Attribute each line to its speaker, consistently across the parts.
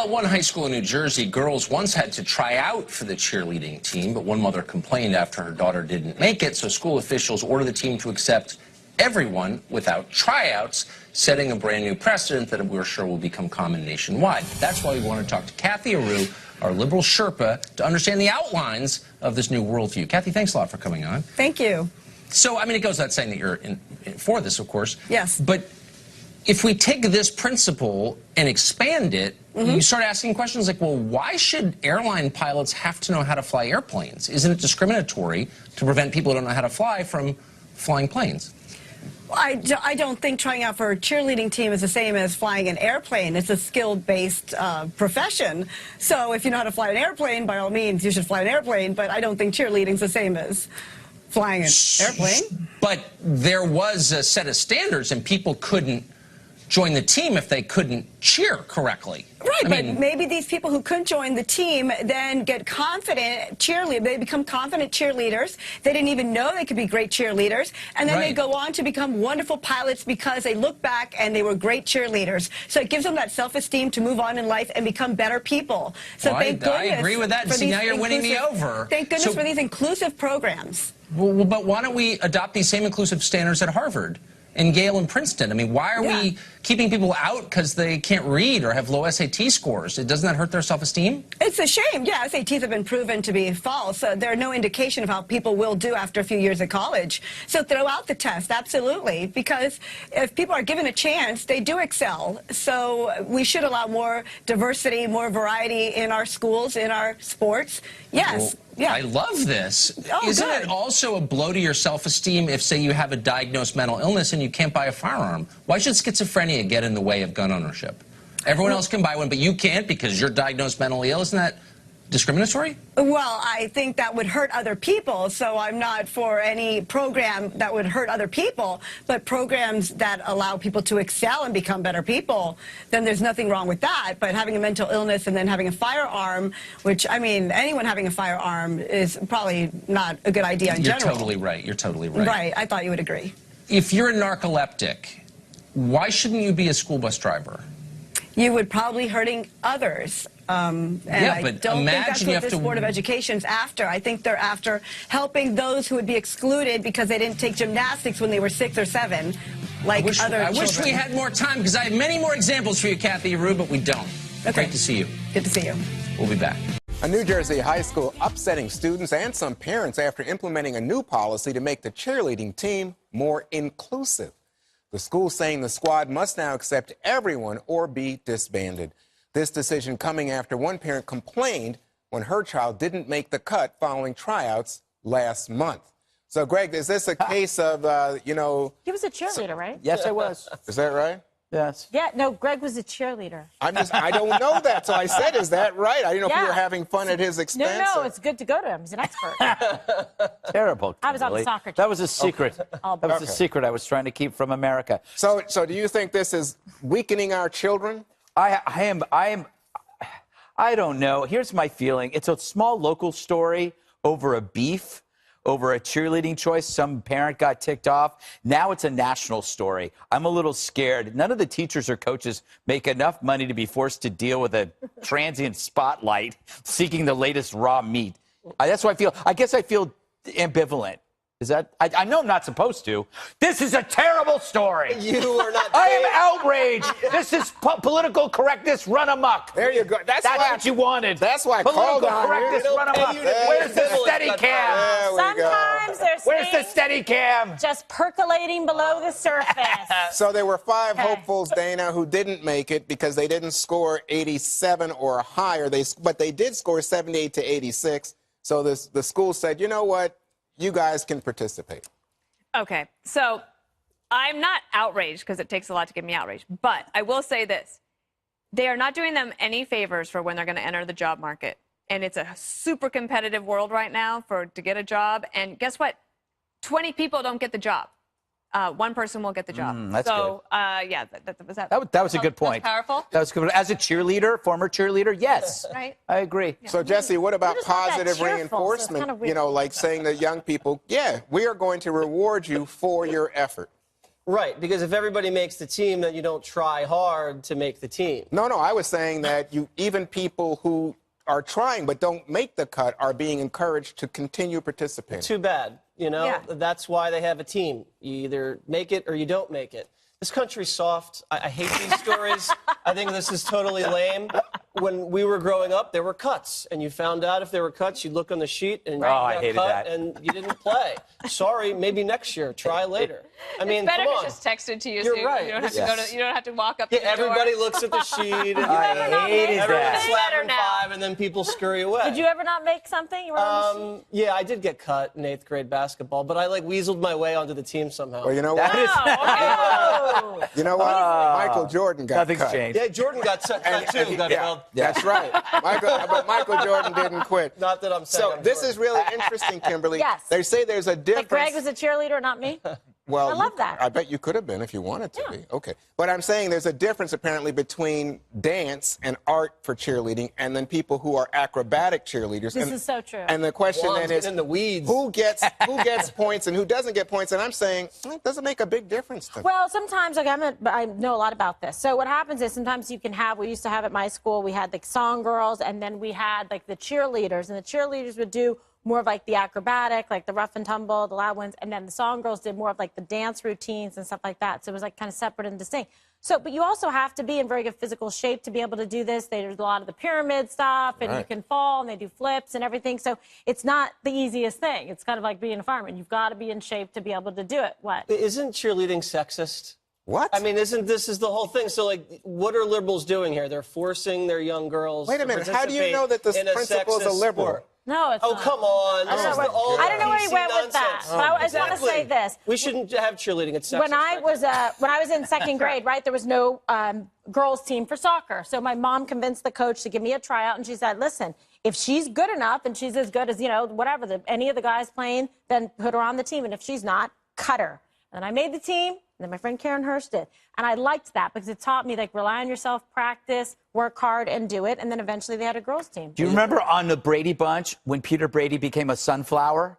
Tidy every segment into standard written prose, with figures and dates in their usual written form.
Speaker 1: Well, one high school in New Jersey, girls once had to try out for the cheerleading team, but one mother complained after her daughter didn't make it, so school officials ordered the team to accept everyone without tryouts, setting a brand new precedent that we're sure will become common nationwide. That's why we want to talk to Cathy Aru, our liberal Sherpa, to understand the outlines of this new worldview. Cathy, thanks a lot for coming on.
Speaker 2: Thank you.
Speaker 1: So, I mean, it goes without saying that you're for this, of course.
Speaker 2: Yes.
Speaker 1: But if we take this principle and expand it, you start asking questions like, well, why should airline pilots have to know how to fly airplanes? Isn't it discriminatory to prevent people who don't know how to fly from flying planes?
Speaker 2: I don't think trying out for a cheerleading team is the same as flying an airplane. It's a skill-based profession. So if you know how to fly an airplane, by all means, you should fly an airplane. But I don't think cheerleading is the same as flying an airplane.
Speaker 1: But there was a set of standards, and people couldn't join the team if they couldn't cheer correctly.
Speaker 2: Right, but maybe these people who couldn't join the team then get confident cheerleaders. They become confident cheerleaders. They didn't even know they could be great cheerleaders. And then they go on to become wonderful pilots because they look back and they were great cheerleaders. So it gives them that self-esteem to move on in life and become better people. So thank goodness.
Speaker 1: I agree with that. See, now you're winning me over.
Speaker 2: Thank goodness for these inclusive programs.
Speaker 1: Well, but why don't we adopt these same inclusive standards at Harvard and Yale and Princeton? I mean, why are we keeping people out because they can't read or have low SAT scores? Doesn't that hurt their self-esteem? It's a shame. Yeah, SATs have been proven to be false. There are no indication of how people will do after a few years of college. So throw out the test, absolutely, because if people are given a chance, they do excel. So we should allow more diversity, more variety in our schools, in our sports. Yes. Well, yeah. I love this. Oh, Isn't it also a blow to your self-esteem if, say, you have a diagnosed mental illness and you can't buy a firearm? Why should schizophrenia get in the way of gun ownership? Everyone else can buy one, but you can't because you're diagnosed mentally ill. Isn't that discriminatory? Well, I think that would hurt other people, so I'm not for any program that would hurt other people, but programs that allow people to excel and become better people, then there's nothing wrong with that. But having a mental illness and then having a firearm, which, I mean, anyone having a firearm is probably not a good idea in general. You're totally right. You're totally right. Right. I thought you would agree. If you're a narcoleptic, why shouldn't you be a school bus driver? You would probably hurting others. And I don't think that's what this Board of Education's after. I think they're after helping those who would be excluded because they didn't take gymnastics when they were 6 or 7, like other children. I wish we had more time because I have many more examples for you, Cathy Aru, but we don't. Okay. Great to see you. Good to see you. We'll be back.
Speaker 3: A New Jersey high school upsetting students and some parents after implementing a new policy to make the cheerleading team more inclusive. The school saying the squad must now accept everyone or be disbanded. This decision coming after one parent complained when her child didn't make the cut following tryouts last month. So, Greg, is this a case of, you know...
Speaker 4: He was a cheerleader, right?
Speaker 3: Yes, I was. Is that right? Yes.
Speaker 4: Yeah, no, Greg was a cheerleader.
Speaker 3: I don't know that, so I said, is that right? I didn't know if you were having fun at his expense.
Speaker 4: No, it's good to go to him. He's an expert.
Speaker 5: Terrible.
Speaker 4: I was on the soccer team.
Speaker 5: That was a secret. That was a secret I was trying to keep from America.
Speaker 3: So do you think this is weakening our children?
Speaker 5: I don't know. Here's my feeling. It's a small local story over a beef, over a cheerleading choice. Some parent got ticked off. Now it's a national story. I'm a little scared. None of the teachers or coaches make enough money to be forced to deal with a transient spotlight seeking the latest raw meat. That's what I feel. I guess I feel ambivalent. Is that? I know I'm not supposed to. This is a terrible story.
Speaker 3: You are not.
Speaker 5: I am outraged. This is political correctness run amok.
Speaker 3: There you go. That's
Speaker 5: what you wanted.
Speaker 3: That's why
Speaker 5: political correctness run amok. Where's the steady cam?
Speaker 4: Sometimes there's
Speaker 5: Where's the steady cam?
Speaker 4: Just percolating below the surface.
Speaker 3: So there were 5 hopefuls, Dana, who didn't make it because they didn't score 87 or higher. But they did score 78 to 86. So the school said, you know what? You guys can participate.
Speaker 6: Okay, so I'm not outraged because it takes a lot to get me outraged, but I will say this. They are not doing them any favors for when they're going to enter the job market. And it's a super competitive world right now to get a job. And guess what? 20 people don't get the job. One person will get the job.
Speaker 5: That's
Speaker 6: good. Yeah,
Speaker 5: that was a good point.
Speaker 6: Powerful.
Speaker 5: That was good. As a cheerleader, former cheerleader, yes.
Speaker 6: Right.
Speaker 5: I agree.
Speaker 3: So, Jesse, what about positive reinforcement? So you know, like saying to young people, yeah, we are going to reward you for your effort.
Speaker 7: Right, because if everybody makes the team, then you don't try hard to make the team.
Speaker 3: No, I was saying that even people who are trying but don't make the cut are being encouraged to continue participating.
Speaker 7: Too bad, you know?
Speaker 2: Yeah.
Speaker 7: That's why they have a team. You either make it or you don't make it. This country's soft. I hate these stories. I think this is totally lame. When we were growing up, there were cuts, and you found out if there were cuts, you'd look on the sheet, and you
Speaker 5: I
Speaker 7: got
Speaker 5: hated
Speaker 7: cut,
Speaker 5: that.
Speaker 7: and you didn't play. Sorry, maybe next year. Try later. I mean,
Speaker 6: Better
Speaker 7: come
Speaker 6: if
Speaker 7: on.
Speaker 6: it's just texted to you.
Speaker 7: You're
Speaker 6: so
Speaker 7: right.
Speaker 6: You don't have to
Speaker 5: Yes.
Speaker 6: go to. You don't have to walk up.
Speaker 7: Yeah,
Speaker 6: to the
Speaker 7: everybody
Speaker 6: door.
Speaker 7: looks at the sheet. And
Speaker 5: I hated
Speaker 7: everyone
Speaker 5: that.
Speaker 7: slapping
Speaker 4: now.
Speaker 7: 5, and then people scurry away.
Speaker 4: Did you ever not make something? You were on the sheet?
Speaker 7: Yeah, I did get cut in 8th grade basketball, but I like weaseled my way onto the team somehow.
Speaker 3: Well, you know what?
Speaker 4: Oh, okay.
Speaker 3: You know what? Michael Jordan got
Speaker 5: Nothing's
Speaker 3: cut.
Speaker 5: changed.
Speaker 7: Yeah, Jordan got cut too.
Speaker 3: That's right. But Michael Jordan didn't quit.
Speaker 7: Not that I'm saying.
Speaker 3: So
Speaker 7: I'm
Speaker 3: this
Speaker 7: Jordan.
Speaker 3: is really interesting, Kimberly.
Speaker 4: Yes.
Speaker 3: They say there's a difference.
Speaker 4: Like Greg was a cheerleader, not me?
Speaker 3: Well,
Speaker 4: I love that.
Speaker 3: I bet you could have been if you wanted to be. Okay. But I'm saying there's a difference apparently between dance and art for cheerleading and then people who are acrobatic cheerleaders.
Speaker 4: This is so true.
Speaker 3: And the question
Speaker 7: Juan's
Speaker 3: then is
Speaker 7: in the weeds.
Speaker 3: who gets points and who doesn't get points? And I'm saying it doesn't make a big difference to me.
Speaker 4: Well, sometimes, like I know a lot about this. So what happens is sometimes you can have, we used to have at my school, we had like song girls, and then we had like the cheerleaders, and the cheerleaders would do more of like the acrobatic, like the rough and tumble, the loud ones, and then the song girls did more of like the dance routines and stuff like that. So it was like kind of separate and distinct. So, but you also have to be in very good physical shape to be able to do this. There's a lot of the pyramid stuff, and you can fall, and they do flips and everything. So it's not the easiest thing. It's kind of like being a fireman. You've got to be in shape to be able to do it. What?
Speaker 7: Isn't cheerleading sexist?
Speaker 3: What?
Speaker 7: I mean, this is the whole thing? So, like, what are liberals doing here? They're forcing their young girls.
Speaker 3: Wait a
Speaker 7: to
Speaker 3: minute. How do you
Speaker 7: participate
Speaker 3: know that this
Speaker 7: in a
Speaker 3: principal is a
Speaker 7: sexist
Speaker 3: liberal?
Speaker 7: sport?
Speaker 4: No, it's
Speaker 7: Oh,
Speaker 4: not.
Speaker 7: come on. This is the old
Speaker 4: I don't know where he
Speaker 7: PC
Speaker 4: went with that.
Speaker 7: nonsense.
Speaker 4: But I just want to say this.
Speaker 7: We shouldn't have cheerleading. It's sexist.
Speaker 4: When I was in second grade, right, there was no girls team for soccer. So my mom convinced the coach to give me a tryout, and she said, listen, if she's good enough and she's as good as, you know, whatever, any of the guys playing, then put her on the team. And if she's not, cut her. And I made the team, and then my friend Karen Hurst did. And I liked that because it taught me, like, rely on yourself, practice, work hard, and do it. And then eventually they had a girls team.
Speaker 5: Do you remember on the Brady Bunch when Peter Brady became a sunflower,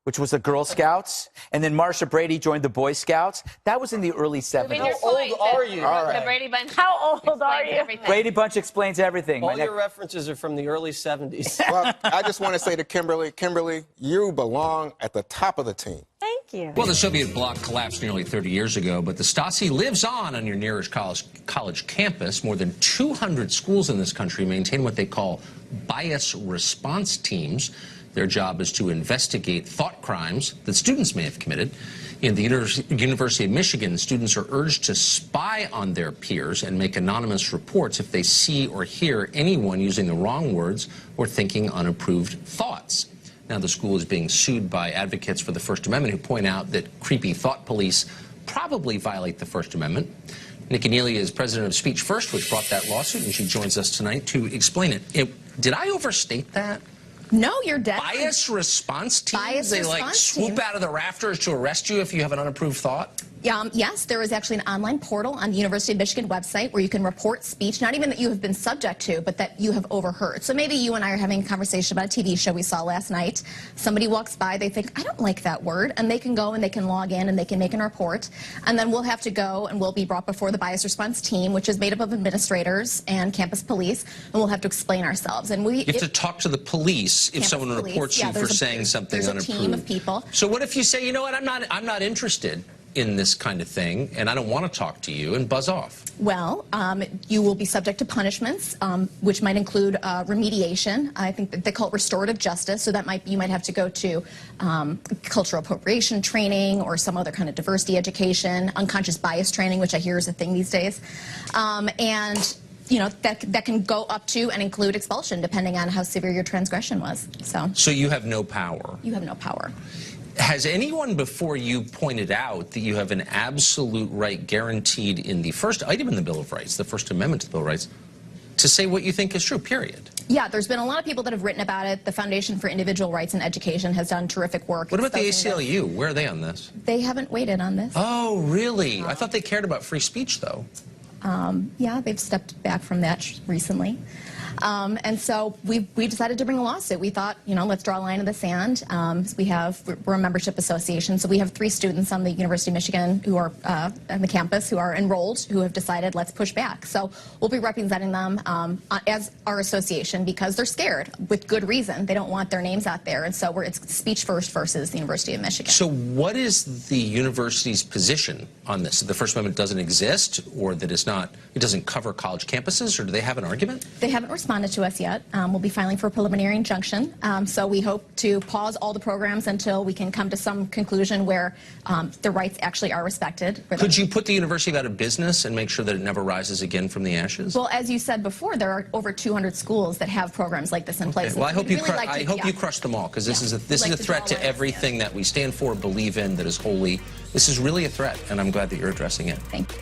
Speaker 5: which was the Girl Scouts, and then Marsha Brady joined the Boy Scouts? That was in the early 70s.
Speaker 6: Proving your
Speaker 7: How old
Speaker 6: point
Speaker 7: are
Speaker 6: that
Speaker 7: you?
Speaker 6: The Brady Bunch.
Speaker 4: How old are
Speaker 6: explains
Speaker 4: you?
Speaker 6: everything.
Speaker 5: Brady Bunch explains everything.
Speaker 7: All your references are from the early 70s.
Speaker 3: Well, I just want to say to Kimberly, you belong at the top of the team.
Speaker 4: Thank you.
Speaker 1: Well, the Soviet bloc collapsed nearly 30 years ago, but the Stasi lives on your nearest college campus. More than 200 schools in this country maintain what they call bias response teams. Their job is to investigate thought crimes that students may have committed. In the University of Michigan, students are urged to spy on their peers and make anonymous reports if they see or hear anyone using the wrong words or thinking unapproved thoughts. Now, the school is being sued by advocates for the First Amendment who point out that creepy thought police probably violate the First Amendment. Nikki Neely is president of Speech First, which brought that lawsuit, and she joins us tonight to explain it. Did I overstate that?
Speaker 8: No, you're dead.
Speaker 1: Bias response teams?
Speaker 8: Bias
Speaker 1: they
Speaker 8: response
Speaker 1: like swoop
Speaker 8: team.
Speaker 1: out of the rafters to arrest you if you have an unapproved thought?
Speaker 8: Yes, there is actually an online portal on the University of Michigan website where you can report speech, not even that you have been subject to, but that you have overheard. So maybe you and I are having a conversation about a TV show we saw last night. Somebody walks by, they think, I don't like that word, and they can go and they can log in and they can make an report. And then we'll have to go and we'll be brought before the bias response team, which is made up of administrators and campus police, and we'll have to explain ourselves. And
Speaker 1: You have to talk to the police if
Speaker 8: Campus
Speaker 1: someone
Speaker 8: police,
Speaker 1: reports
Speaker 8: yeah,
Speaker 1: you for
Speaker 8: there's a-
Speaker 1: saying something
Speaker 8: there's a
Speaker 1: unapproved.
Speaker 8: team of people.
Speaker 1: So what if you say, you know what, I'm not interested in this kind of thing, and I don't want to talk to you, and buzz off?
Speaker 8: Well, you will be subject to punishments, which might include remediation. I think that they call it restorative justice, so that you might have to go to cultural appropriation training or some other kind of diversity education, unconscious bias training, which I hear is a thing these days. And you know, that can go up to and include expulsion, depending on how severe your transgression was. So
Speaker 1: you have no power.
Speaker 8: you have no power.
Speaker 1: Has anyone before you pointed out that you have an absolute right guaranteed in the first item in the Bill of Rights, the First Amendment to the Bill of Rights, to say what you think is true, period?
Speaker 8: Yeah, there's been a lot of people that have written about it. The Foundation for Individual Rights and Education has done terrific work.
Speaker 1: What about the
Speaker 8: exposing this.
Speaker 1: ACLU? Where are they on this?
Speaker 8: They haven't weighed in on this.
Speaker 1: Oh, really? I thought they cared about free speech, though.
Speaker 8: Yeah, they've stepped back from that recently. And so we decided to bring a lawsuit. We thought, you know, let's draw a line in the sand. We're a membership association, so we have 3 students on the University of Michigan who are on the campus who are enrolled who have decided let's push back. So we'll be representing them as our association because they're scared with good reason. They don't want their names out there, and so it's Speech First versus the University of Michigan.
Speaker 1: So what is the university's position on this? The First Amendment doesn't exist, or that it doesn't cover college campuses, or do they have an argument?
Speaker 8: They haven't responded to us yet. We'll be filing for a preliminary injunction. So we hope to pause all the programs until we can come to some conclusion where the rights actually are respected.
Speaker 1: Could you put the university out of business and make sure that it never rises again from the ashes?
Speaker 8: Well, as you said before, there are over 200 schools that have programs like this in place.
Speaker 1: Well, I hope you crush them all, because this is a threat to everything that we stand for, believe in, that is holy. This is really a threat, and I'm glad that you're addressing it.
Speaker 8: Thank you.